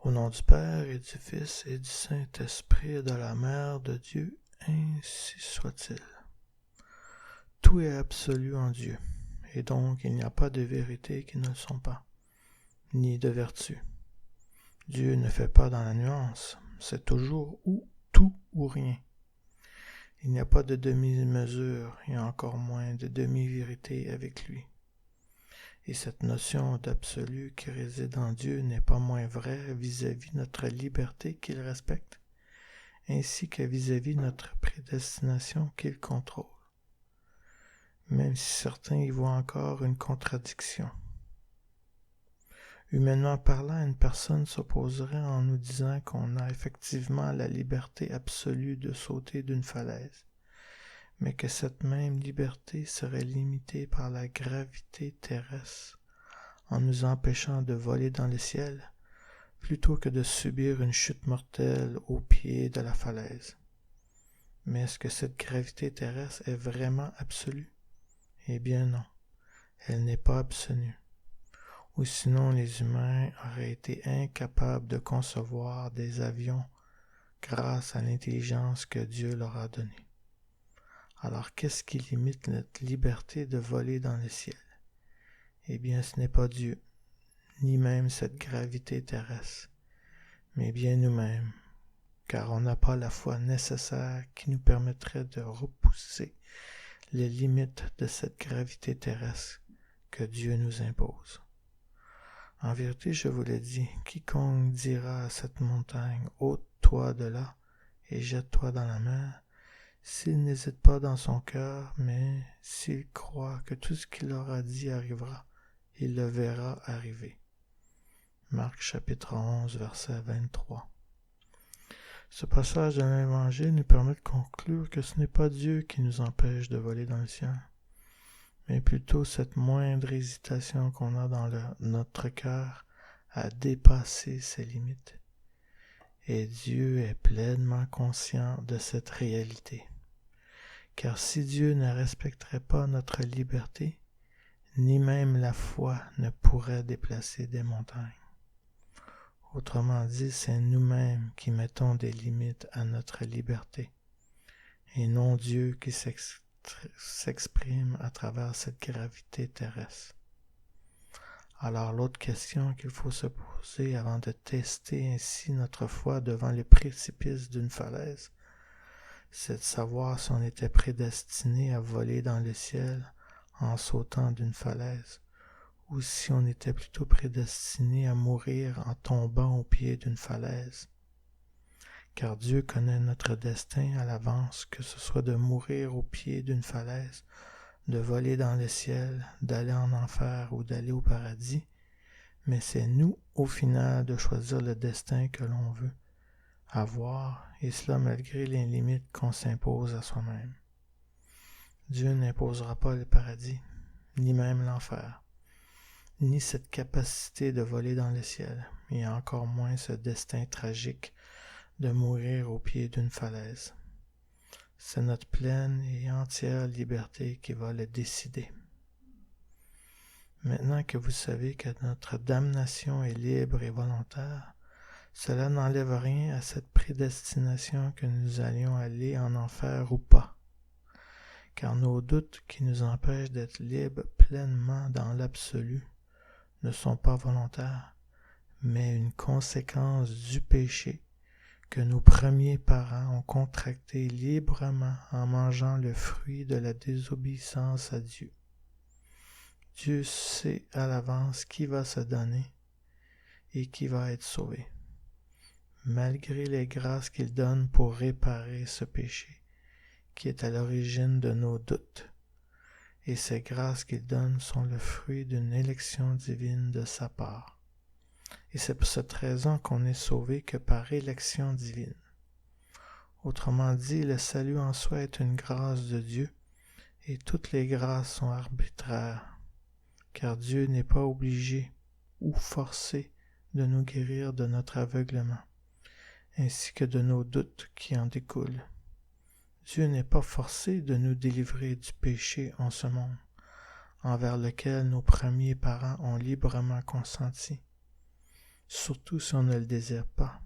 Au nom du Père et du Fils et du Saint-Esprit et de la Mère de Dieu, ainsi soit-il. Tout est absolu en Dieu, et donc il n'y a pas de vérités qui ne le sont pas, ni de vertu. Dieu ne fait pas dans la nuance, c'est toujours ou tout ou rien. Il n'y a pas de demi-mesure et encore moins de demi-vérité avec lui. Et cette notion d'absolu qui réside en Dieu n'est pas moins vraie vis-à-vis notre liberté qu'il respecte, ainsi que vis-à-vis notre prédestination qu'il contrôle, même si certains y voient encore une contradiction. Humainement parlant, une personne s'opposerait en nous disant qu'on a effectivement la liberté absolue de sauter d'une falaise, mais que cette même liberté serait limitée par la gravité terrestre, en nous empêchant de voler dans le ciel, plutôt que de subir une chute mortelle au pied de la falaise. Mais est-ce que cette gravité terrestre est vraiment absolue? Eh bien non, elle n'est pas absolue. Ou sinon les humains auraient été incapables de concevoir des avions grâce à l'intelligence que Dieu leur a donnée. Alors qu'est-ce qui limite notre liberté de voler dans le ciel? Eh bien ce n'est pas Dieu, ni même cette gravité terrestre, mais bien nous-mêmes, car on n'a pas la foi nécessaire qui nous permettrait de repousser les limites de cette gravité terrestre que Dieu nous impose. En vérité, je vous le dis, quiconque dira à cette montagne, ôte-toi de là et jette-toi dans la mer, s'il n'hésite pas dans son cœur, mais s'il croit que tout ce qu'il aura dit arrivera, il le verra arriver. Marc chapitre 11, verset 23. Ce passage de l'Évangile nous permet de conclure que ce n'est pas Dieu qui nous empêche de voler dans le ciel, mais plutôt cette moindre hésitation qu'on a dans notre cœur à dépasser ses limites. Et Dieu est pleinement conscient de cette réalité. Car si Dieu ne respecterait pas notre liberté, ni même la foi ne pourrait déplacer des montagnes. Autrement dit, c'est nous-mêmes qui mettons des limites à notre liberté, et non Dieu qui s'exprime à travers cette gravité terrestre. Alors l'autre question qu'il faut se poser avant de tester ainsi notre foi devant les précipices d'une falaise, c'est de savoir si on était prédestiné à voler dans le ciel en sautant d'une falaise, ou si on était plutôt prédestiné à mourir en tombant au pied d'une falaise. Car Dieu connaît notre destin à l'avance, que ce soit de mourir au pied d'une falaise, de voler dans le ciel, d'aller en enfer ou d'aller au paradis, mais c'est nous, au final, de choisir le destin que l'on veut avoir, et cela malgré les limites qu'on s'impose à soi-même. Dieu n'imposera pas le paradis, ni même l'enfer, ni cette capacité de voler dans le ciel, et encore moins ce destin tragique de mourir au pied d'une falaise. C'est notre pleine et entière liberté qui va le décider. Maintenant que vous savez que notre damnation est libre et volontaire, cela n'enlève rien à cette prédestination que nous allions aller en enfer ou pas, car nos doutes qui nous empêchent d'être libres pleinement dans l'absolu ne sont pas volontaires, mais une conséquence du péché que nos premiers parents ont contracté librement en mangeant le fruit de la désobéissance à Dieu. Dieu sait à l'avance qui va se donner et qui va être sauvé, malgré les grâces qu'il donne pour réparer ce péché qui est à l'origine de nos doutes. Et ces grâces qu'il donne sont le fruit d'une élection divine de sa part. Et c'est pour cette raison qu'on n'est sauvé que par élection divine. Autrement dit, le salut en soi est une grâce de Dieu, et toutes les grâces sont arbitraires, car Dieu n'est pas obligé ou forcé de nous guérir de notre aveuglement, ainsi que de nos doutes qui en découlent. Dieu n'est pas forcé de nous délivrer du péché en ce monde, envers lequel nos premiers parents ont librement consenti. surtout si on ne le désire pas,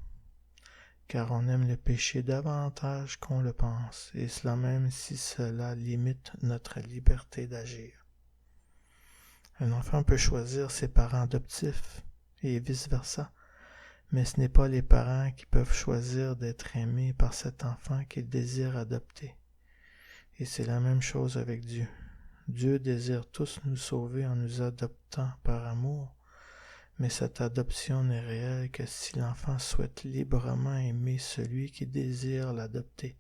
car on aime le péché davantage qu'on le pense, et cela même si cela limite notre liberté d'agir. Un enfant peut choisir ses parents adoptifs, et vice-versa, mais ce n'est pas les parents qui peuvent choisir d'être aimés par cet enfant qu'ils désirent adopter. Et c'est la même chose avec Dieu. Dieu désire tous nous sauver en nous adoptant par amour, mais cette adoption n'est réelle que si l'enfant souhaite librement aimer celui qui désire l'adopter,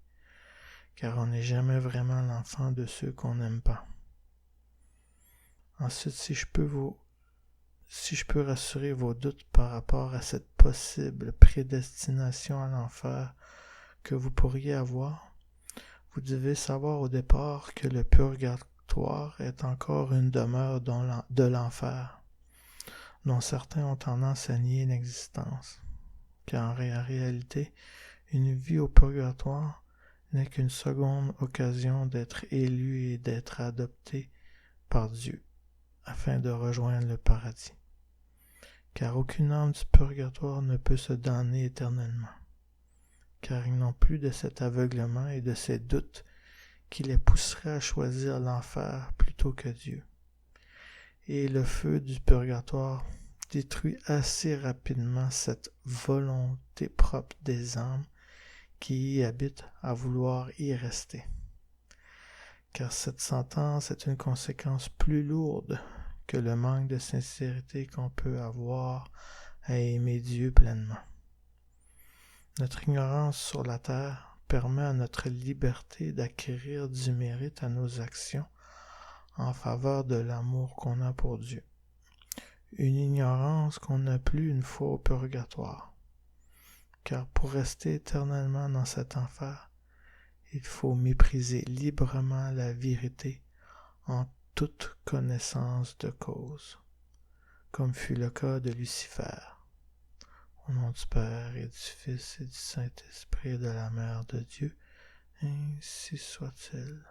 car on n'est jamais vraiment l'enfant de ceux qu'on n'aime pas. Ensuite, si je peux rassurer vos doutes par rapport à cette possible prédestination à l'enfer que vous pourriez avoir, vous devez savoir au départ que le purgatoire est encore une demeure de l'enfer, dont certains ont tendance à nier l'existence, car en réalité, une vie au purgatoire n'est qu'une seconde occasion d'être élu et d'être adopté par Dieu, afin de rejoindre le paradis. Car aucune âme du purgatoire ne peut se damner éternellement, car ils n'ont plus de cet aveuglement et de ces doutes qui les pousseraient à choisir l'enfer plutôt que Dieu. Et le feu du purgatoire détruit assez rapidement cette volonté propre des âmes qui y habitent à vouloir y rester. Car cette sentence est une conséquence plus lourde que le manque de sincérité qu'on peut avoir à aimer Dieu pleinement. Notre ignorance sur la terre permet à notre liberté d'acquérir du mérite à nos actions en faveur de l'amour qu'on a pour Dieu. Une ignorance qu'on n'a plus une fois au purgatoire. Car pour rester éternellement dans cet enfer, il faut mépriser librement la vérité en toute connaissance de cause, comme fut le cas de Lucifer. Au nom du Père et du Fils et du Saint-Esprit et de la Mère de Dieu, ainsi soit-il.